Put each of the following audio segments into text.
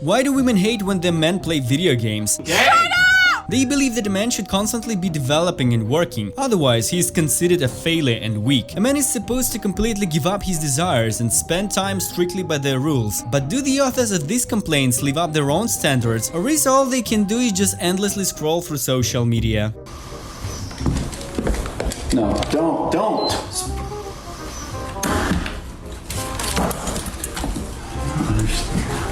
Why do women hate when their men play video games? Shut up! They believe that a man should constantly be developing and working, otherwise he is considered a failure and weak. A man is supposed to completely give up his desires and spend time strictly by their rules. But do the authors of these complaints live up their own standards, or is all they can do is just endlessly scroll through social media? No, don't.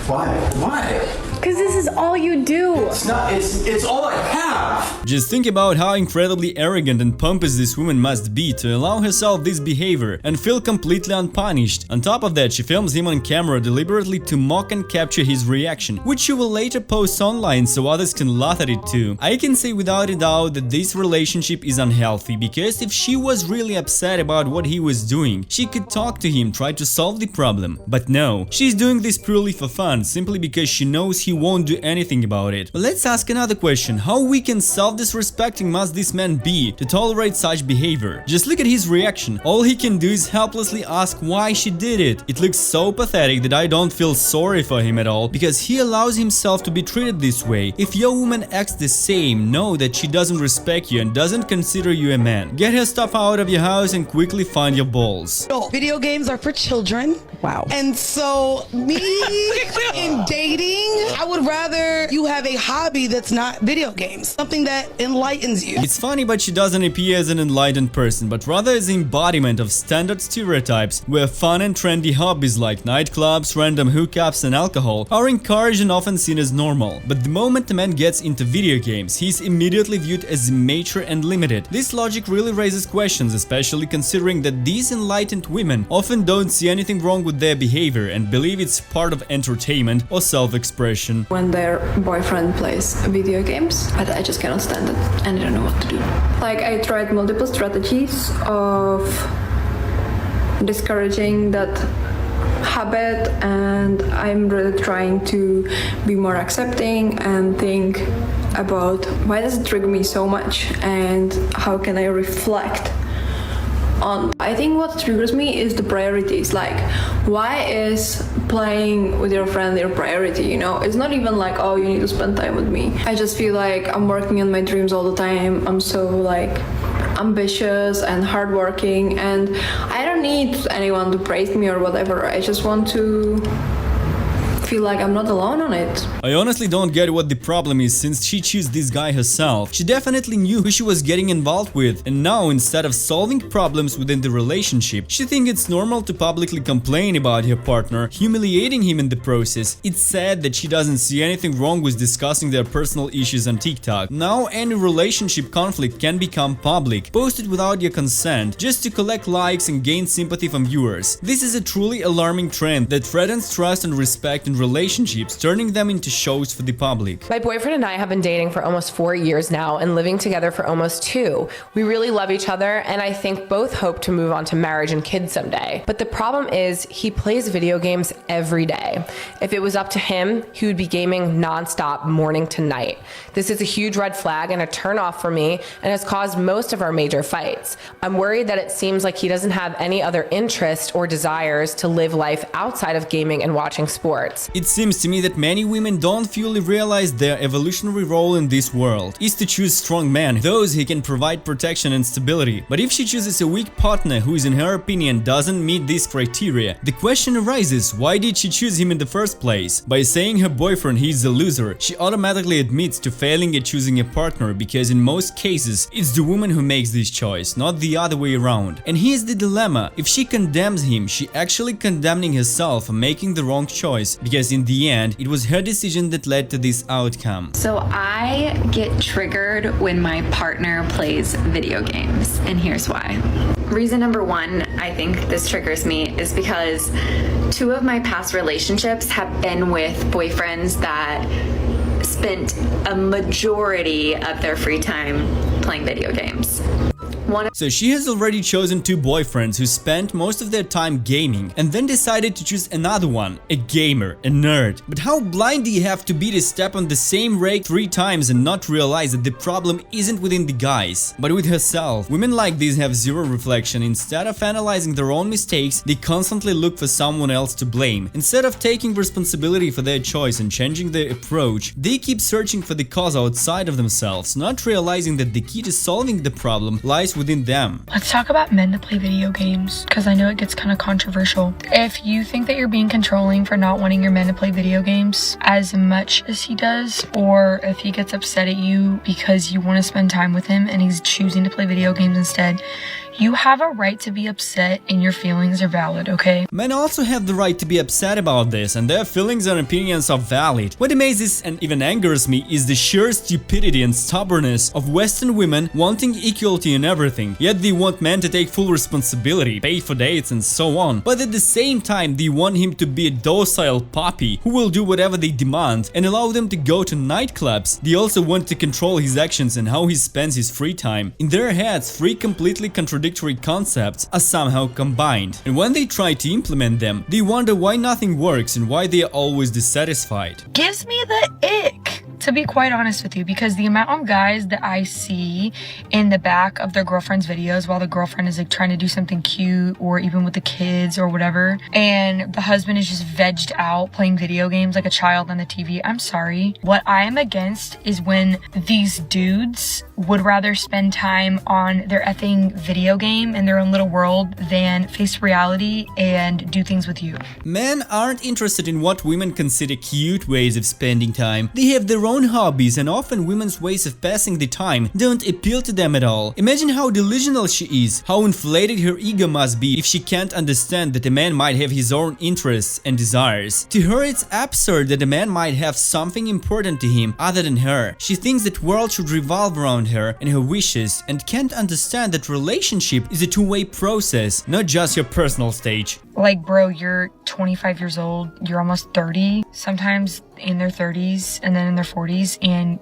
Why? Because this is all you do. It's all I have. Just think about how incredibly arrogant and pompous this woman must be to allow herself this behavior and feel completely unpunished. On top of that, she films him on camera deliberately to mock and capture his reaction, which she will later post online so others can laugh at it too. I can say without a doubt that this relationship is unhealthy, because if she was really upset about what he was doing, she could talk to him, try to solve the problem. But no, she's doing this purely for fun, simply because she knows he won't do anything about it. But let's ask another question: how weak and self-disrespecting must this man be to tolerate such behavior? Just look at his reaction. All he can do is helplessly ask why she did it. It looks so pathetic that I don't feel sorry for him at all, because he allows himself to be treated this way. If your woman acts the same, know that she doesn't respect you and doesn't consider you a man. Get her stuff out of your house and quickly find your balls. Video games are for children. Wow. And so me in dating, I would rather you have a hobby that's not video games, something that enlightens you. It's funny, but she doesn't appear as an enlightened person, but rather as an embodiment of standard stereotypes, where fun and trendy hobbies like nightclubs, random hookups and alcohol are encouraged and often seen as normal. But the moment a man gets into video games, he's immediately viewed as immature and limited. This logic really raises questions, especially considering that these enlightened women often don't see anything wrong with their behavior and believe it's part of entertainment or self-expression. When their boyfriend plays video games, but I just cannot stand it and I don't know what to do. Like, I tried multiple strategies of discouraging that habit, and I'm really trying to be more accepting and think about why does it trigger me so much and how can I reflect on. I think what triggers me is the priorities. Like, why is playing with your friend your priority? You know, it's not even like, oh, you need to spend time with me. I just feel like I'm working on my dreams all the time. I'm so like ambitious and hardworking, and I don't need anyone to praise me or whatever. I just want to feel like I'm not alone on it. I honestly don't get what the problem is, since she chose this guy herself. She definitely knew who she was getting involved with, and now instead of solving problems within the relationship, she thinks it's normal to publicly complain about her partner, humiliating him in the process. It's sad that she doesn't see anything wrong with discussing their personal issues on TikTok. Now any relationship conflict can become public, posted without your consent, just to collect likes and gain sympathy from viewers. This is a truly alarming trend that threatens trust and respect in relationships, turning them into shows for the public. My boyfriend and I have been dating for almost 4 years now and living together for almost 2. We really love each other, and I think both hope to move on to marriage and kids someday. But the problem is he plays video games every day. If it was up to him, he would be gaming nonstop morning to night. This is a huge red flag and a turn off for me, and has caused most of our major fights. I'm worried that it seems like he doesn't have any other interest or desires to live life outside of gaming and watching sports. It seems to me that many women don't fully realize their evolutionary role in this world is to choose strong men, those who can provide protection and stability. But if she chooses a weak partner who, in her opinion, doesn't meet these criteria, the question arises: why did she choose him in the first place? By saying her boyfriend he's a loser, she automatically admits to failing at choosing a partner, because in most cases it's the woman who makes this choice, not the other way around. And here's the dilemma: if she condemns him, she actually condemning herself for making the wrong choice, because in the end it was her decision that led to this outcome. So I get triggered when my partner plays video games, and here's why. Reason number one, I think this triggers me, is because 2 of my past relationships have been with boyfriends that spent a majority of their free time playing video games. One So she has already chosen 2 boyfriends who spent most of their time gaming and then decided to choose another one, a gamer, a nerd. But how blind do you have to be to step on the same rake 3 times and not realize that the problem isn't within the guys, but with herself? Women like these have zero reflection. Instead of analyzing their own mistakes, they constantly look for someone else to blame. Instead of taking responsibility for their choice and changing their approach, they keep searching for the cause outside of themselves, not realizing that the key to solving the problem lies within them. Let's talk about men that play video games, because I know it gets kind of controversial. If you think that you're being controlling for not wanting your men to play video games as much as he does, or if he gets upset at you because you want to spend time with him and he's choosing to play video games instead, you have a right to be upset and your feelings are valid, okay? Men also have the right to be upset about this, and their feelings and opinions are valid. What amazes and even angers me is the sheer stupidity and stubbornness of Western women wanting equality in everything. Yet they want men to take full responsibility, pay for dates and so on. But at the same time, they want him to be a docile puppy who will do whatever they demand and allow them to go to nightclubs. They also want to control his actions and how he spends his free time. In their heads, 3 completely contradictory concepts are somehow combined, and when they try to implement them, they wonder why nothing works and why they are always dissatisfied. Gives me the ick, to be quite honest with you, because the amount of guys that I see in the back of their girlfriend's videos while the girlfriend is like trying to do something cute, or even with the kids or whatever, and the husband is just vegged out playing video games like a child on the TV. I'm sorry. What I am against is when these dudes would rather spend time on their effing video game in their own little world than face reality and do things with you. Men aren't interested in what women consider cute ways of spending time. They have their own hobbies, and often women's ways of passing the time don't appeal to them at all. Imagine how delusional she is, how inflated her ego must be if she can't understand that a man might have his own interests and desires. To her, it's absurd that a man might have something important to him other than her. She thinks that world should revolve around her and her wishes, and can't understand that relationship is a two-way process, not just your personal stage. Like, bro, you're 25 years old, you're almost 30, sometimes in their 30s and then in their 40s, and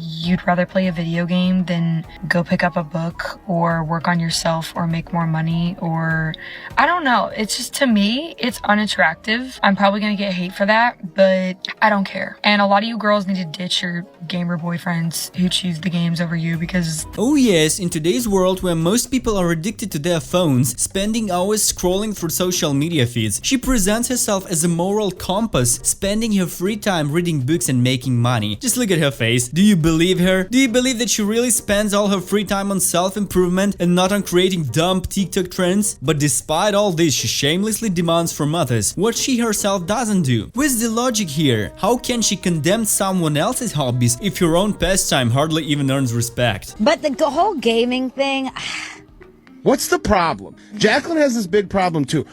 you'd rather play a video game than go pick up a book or work on yourself or make more money, or I don't know. It's just, to me, it's unattractive. I'm probably gonna get hate for that, but I don't care. And a lot of you girls need to ditch your gamer boyfriends who choose the games over you, because oh yes, in today's world where most people are addicted to their phones, spending hours scrolling through social media feeds, she presents herself as a moral compass, spending her free time reading books and making money. Just look at her face. Do you believe her? Do you believe that she really spends all her free time on self-improvement and not on creating dumb TikTok trends? But despite all this, she shamelessly demands from others what she herself doesn't do. Where's the logic here? How can she condemn someone else's hobbies if her own pastime hardly even earns respect? But the whole gaming thing... What's the problem? Jacqueline has this big problem too.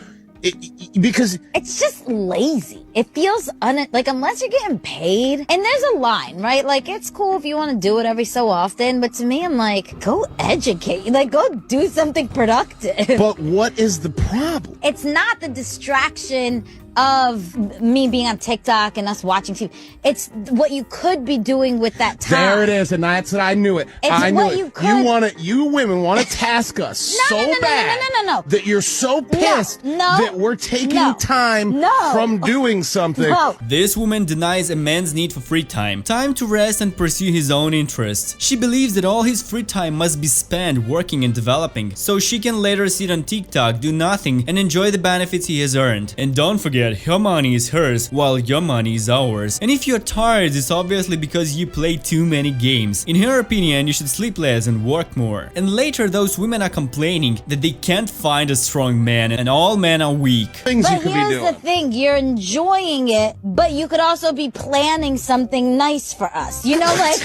Because it's just lazy. It feels like, unless you're getting paid, and there's a line, right? Like, it's cool if you want to do it every so often, but to me, I'm like, go educate, like, go do something productive. But what is the problem? It's not the distraction of me being on TikTok and us watching TV. It's what you could be doing with that time. There it is, and that's what I knew it. It's I knew what it. you could. You women want to task us bad No. that you're so pissed that we're taking time from doing something. No. This woman denies a man's need for free time to rest and pursue his own interests. She believes that all his free time must be spent working and developing, so she can later sit on TikTok, do nothing, and enjoy the benefits he has earned. And don't forget, her money is hers while your money is ours. And if you're tired, it's obviously because you play too many games. In her opinion, you should sleep less and work more. And later, those women are complaining that they can't find a strong man and all men are weak. But here's the thing, you're enjoying it, but you could also be planning something nice for us. You know, like...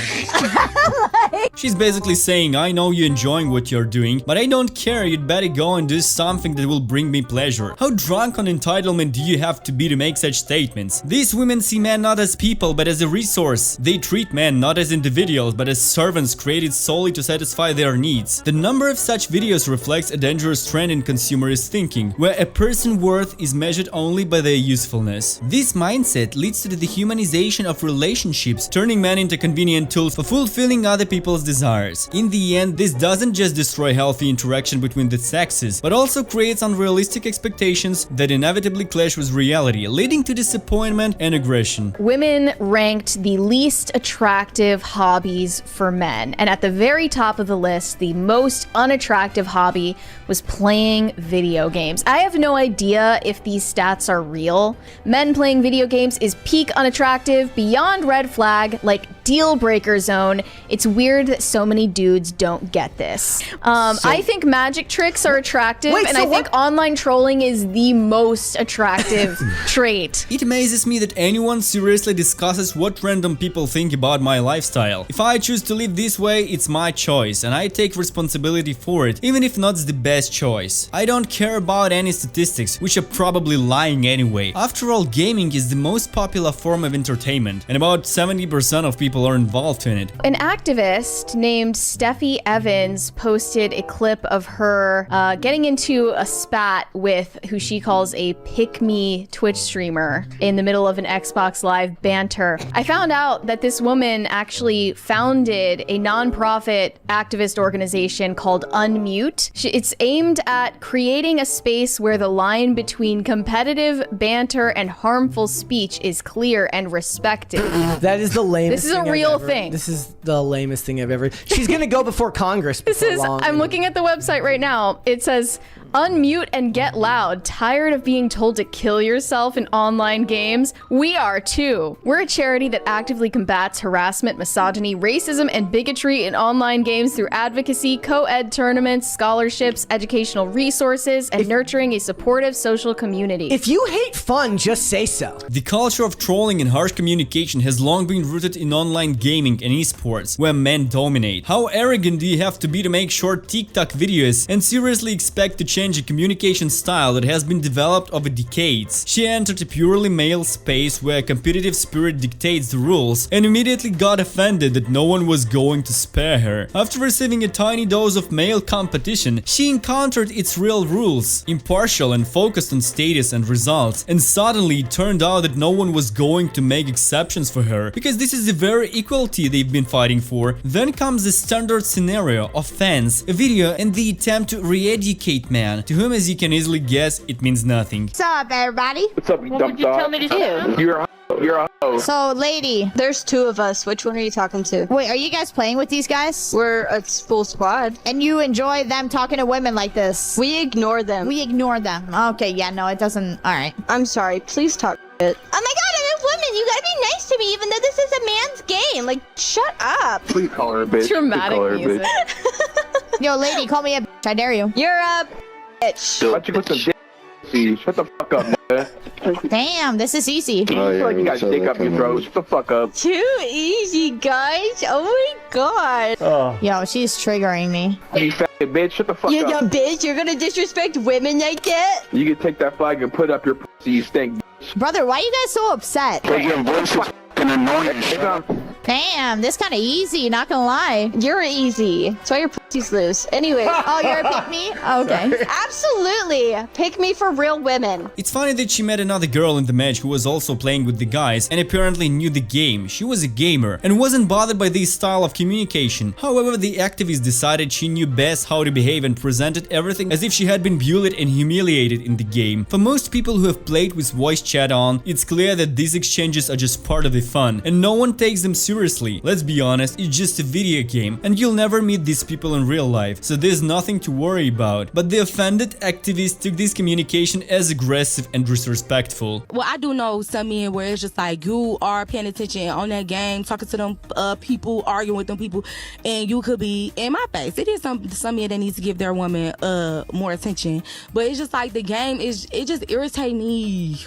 She's basically saying, I know you're enjoying what you're doing, but I don't care, you'd better go and do something that will bring me pleasure. How drunk on entitlement do you have to be to make such statements? These women see men not as people, but as a resource. They treat men not as individuals, but as servants created solely to satisfy their needs. The number of such videos reflects a dangerous trend in consumerist thinking, where a person's worth is measured only by their usefulness. This mindset leads to the dehumanization of relationships, turning men into convenient tools for fulfilling other people's desires. In the end, this doesn't just destroy healthy interaction between the sexes, but also creates unrealistic expectations that inevitably clash with reality, leading to disappointment and aggression. Women ranked the least attractive hobbies for men, and at the very top of the list, the most unattractive hobby was playing video games. I have no idea if these stats are real. Men playing video games is peak unattractive, beyond red flag, like deal breaker zone. It's weird that so many dudes don't get this. I think magic tricks are attractive, and I think online trolling is the most attractive trait. It amazes me that anyone seriously discusses what random people think about my lifestyle. If I choose to live this way, it's my choice, and I take responsibility for it, even if not the best choice. I don't care about any statistics, which are probably lying anyway. After all, gaming is the most popular form of entertainment, and about 70% of people are involved in it. An activist named Steffi Evans posted a clip of her getting into a spat with who she calls a pick-me Twitch streamer in the middle of an Xbox Live banter. I found out that this woman actually founded a non-profit activist organization called Unmute. It's aimed at creating a space where the line between competitive banter and harmful speech is clear and respected. That is the lamest. This is a real thing. This is the lamest thing I've ever. She's gonna go before Congress. I'm looking at the website right now. It says, unmute and get loud. Tired of being told to kill yourself in online games? We are too. We're a charity that actively combats harassment, misogyny, racism, and bigotry in online games through advocacy, co-ed tournaments, scholarships, educational resources, and nurturing a supportive social community. If you hate fun, just say so. The culture of trolling and harsh communication has long been rooted in online gaming and esports, where men dominate. How arrogant do you have to be to make short TikTok videos and seriously expect to change a communication style that has been developed over decades? She entered a purely male space where a competitive spirit dictates the rules and immediately got offended that no one was going to spare her. After receiving a tiny dose of male competition, she encountered its real rules, impartial and focused on status and results, and suddenly it turned out that no one was going to make exceptions for her, because this is the very equality they've been fighting for. Then comes the standard scenario of fans, a video, and the attempt to re-educate man, to whom, as you can easily guess, it means nothing. What's up, everybody? What's up, you dumb dog? What would you tell me to do? You're a hoe. So, lady. There's two of us. Which one are you talking to? Wait, are you guys playing with these guys? We're a full squad. And you enjoy them talking to women like this? We ignore them. We ignore them. Okay, yeah, no, it doesn't. All right. I'm sorry. Please talk shit. Oh my god, I'm a woman. You gotta be nice to me, even though this is a man's game. Like, shut up. Please call her a bitch. Dramatic music. Yo, lady, call me a bitch. I dare you. You're a bitch. Why don't you put some dick? Shut the fuck up, nigga. Damn, this is easy. Oh, yeah, like you got dick up your throat. Shut the fuck up. Too easy, guys. Oh my god. Oh. Yo, she's triggering me. You fat bitch. Shut the fuck up. You bitch. You're gonna disrespect women like that? You can take that flag and put up your pussy, you stink, bitch. Brother, why are you guys so upset? Because your voice is fucking annoying. Damn, this kind of easy, not gonna lie. You're easy. That's why your pussy's loose. Anyway. Oh, you're a pick-me? Okay. Absolutely. Pick me for real women. It's funny that she met another girl in the match who was also playing with the guys and apparently knew the game. She was a gamer and wasn't bothered by this style of communication. However, the activist decided she knew best how to behave and presented everything as if she had been bullied and humiliated in the game. For most people who have played with voice chat on, it's clear that these exchanges are just part of the fun and no one takes them seriously. Let's be honest, it's just a video game and you'll never meet these people in real life, so there's nothing to worry about. But the offended activist took this communication as aggressive and disrespectful. Well, I do know some men where it's just like you are paying attention on that game, talking to them people, arguing with them people, and you could be in my face. It is some men that needs to give their woman more attention, but it's just like the game it just irritates me.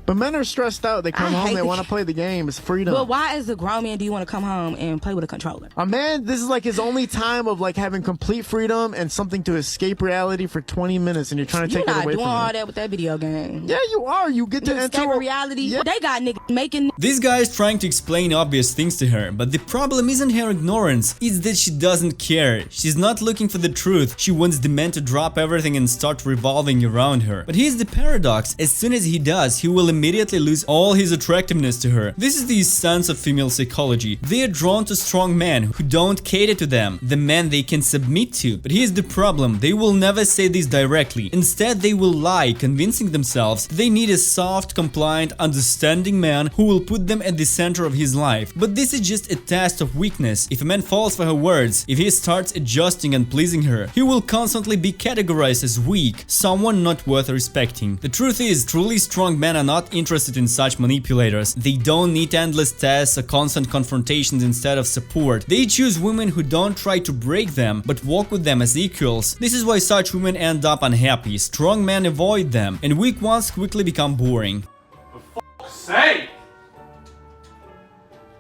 But men are stressed out. They come home, they want to play the game. It's freedom. But why, as a grown man, do you you want to come home and play with a controller. A man, this is like his only time of like having complete freedom and something to escape reality for 20 minutes, and you're trying to take it away from him. You're not doing all that with that video game. Yeah, you are. You get to enter reality. Yeah. They got niggas making. This guy is trying to explain obvious things to her, but the problem isn't her ignorance, it's that she doesn't care. She's not looking for the truth, she wants the man to drop everything and start revolving around her. But here's the paradox, as soon as he does, he will immediately lose all his attractiveness to her. This is the essence of female psychology. They are drawn to strong men who don't cater to them, the men they can submit to. But here's the problem, they will never say this directly. Instead, they will lie, convincing themselves they need a soft, compliant, understanding man who will put them at the center of his life. But this is just a test of weakness. If a man falls for her words, if he starts adjusting and pleasing her, he will constantly be categorized as weak, someone not worth respecting. The truth is, truly strong men are not interested in such manipulators. They don't need endless tests or constant confrontations instead of support. They choose women who don't try to break them, but walk with them as equals. This is why such women end up unhappy. Strong men avoid them, and weak ones quickly become boring. For fuck's sake!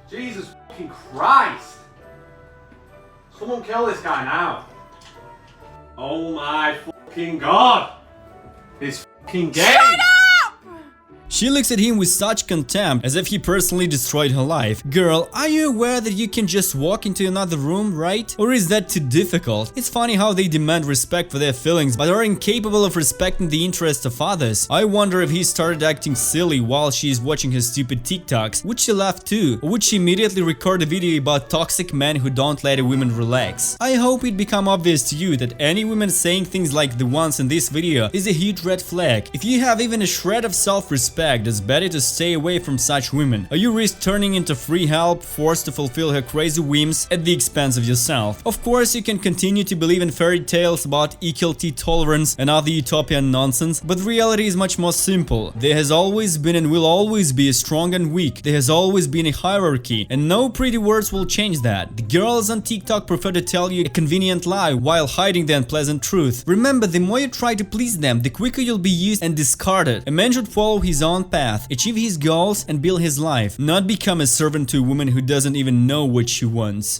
Jesus fucking Christ! Someone kill this guy now. Oh my fucking god! This fucking game! Shut up! She looks at him with such contempt, as if he personally destroyed her life. Girl, are you aware that you can just walk into another room, right? Or is that too difficult? It's funny how they demand respect for their feelings, but are incapable of respecting the interests of others. I wonder if he started acting silly while she is watching his stupid TikToks. Would she laugh too? Or would she immediately record a video about toxic men who don't let a woman relax? I hope it become obvious to you that any woman saying things like the ones in this video is a huge red flag. If you have even a shred of self-respect, it's better to stay away from such women, or you risk turning into free help, forced to fulfill her crazy whims at the expense of yourself. Of course, you can continue to believe in fairy tales about equality, tolerance, and other utopian nonsense, but reality is much more simple. There has always been and will always be a strong and weak. There has always been a hierarchy, and no pretty words will change that. The girls on TikTok prefer to tell you a convenient lie while hiding the unpleasant truth. Remember, the more you try to please them, the quicker you'll be used and discarded. A man should follow his own path, achieve his goals, and build his life, not become a servant to a woman who doesn't even know what she wants.